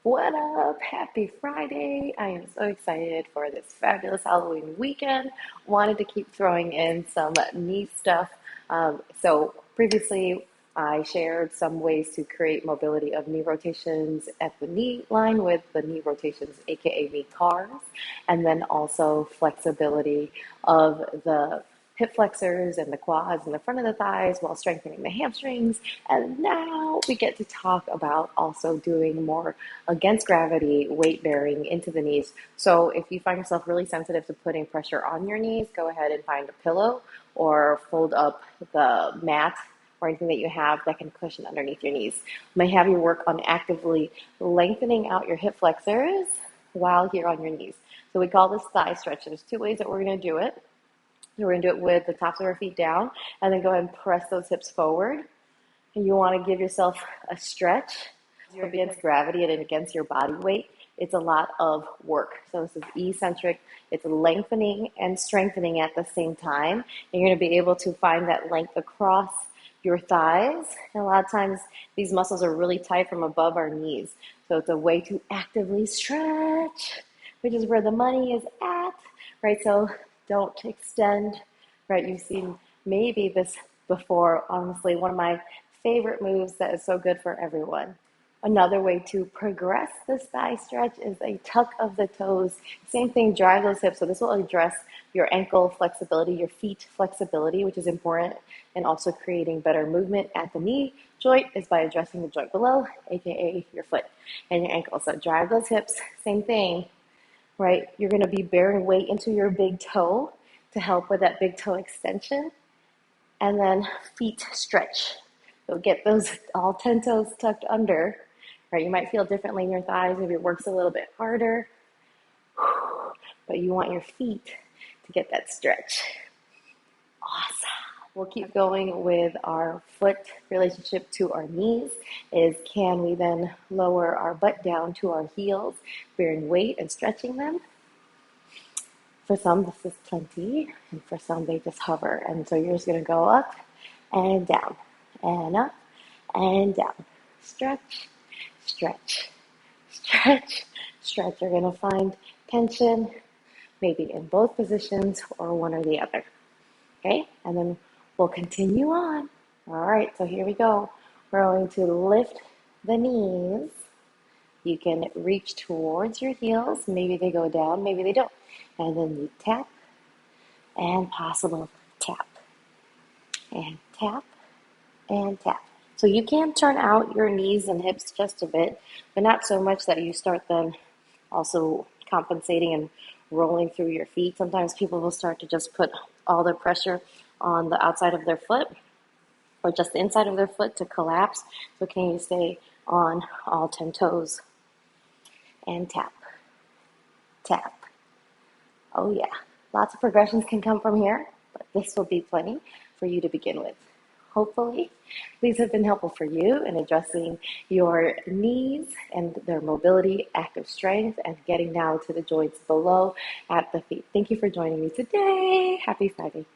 What up? Happy Friday. I am so excited for this fabulous Halloween weekend. Wanted to keep throwing in some knee stuff. So previously I shared some ways to create mobility of knee rotations at the knee line with the knee rotations, aka knee cars, and then also flexibility of the hip flexors and the quads and the front of the thighs while strengthening the hamstrings. And now we get to talk about also doing more against gravity weight bearing into the knees. So if you find yourself really sensitive to putting pressure on your knees, go ahead and find a pillow or fold up the mat or anything that you have that can cushion underneath your knees. I may have you work on actively lengthening out your hip flexors while you're on your knees. So we call this thigh stretch. There's two ways that we're going to do it. We're going to do it with the tops of our feet down, and then go ahead and press those hips forward. And you want to give yourself a stretch. You're against gravity and against your body weight. It's a lot of work. So this is eccentric. It's lengthening and strengthening at the same time. And you're going to be able to find that length across your thighs. And a lot of times these muscles are really tight from above our knees. So it's a way to actively stretch, which is where the money is at, right? So don't extend, right? You've seen maybe this before. Honestly, one of my favorite moves that is so good for everyone. Another way to progress this thigh stretch is a tuck of the toes. Same thing, drive those hips. So this will address your ankle flexibility, your feet flexibility, which is important, and also creating better movement at the knee joint is by addressing the joint below, aka your foot and your ankle. So drive those hips, same thing, right? You're going to be bearing weight into your big toe to help with that big toe extension. And then feet stretch. So get those all 10 toes tucked under, right? You might feel differently in your thighs. Maybe it works a little bit harder, but you want your feet to get that stretch. Awesome. We'll keep going with our foot relationship to our knees is, can we then lower our butt down to our heels, bearing weight and stretching them? For some, this is plenty, and for some, they just hover. And so you're just going to go up and down, and up and down. Stretch, stretch, stretch, stretch. You're going to find tension, maybe in both positions or one or the other. Okay, and then we'll continue on. All right, so here we go. We're going to lift the knees. You can reach towards your heels. Maybe they go down, maybe they don't. And then you tap and possible tap and tap and tap. So you can turn out your knees and hips just a bit, but not so much that you start then also compensating and rolling through your feet. Sometimes people will start to just put all their pressure on the outside of their foot or just the inside of their foot to collapse. So can you stay on all 10 toes and tap, tap. Oh yeah, lots of progressions can come from here, but this will be plenty for you to begin with. Hopefully, these have been helpful for you in addressing your knees and their mobility, active strength, and getting down to the joints below at the feet. Thank you for joining me today. Happy Friday.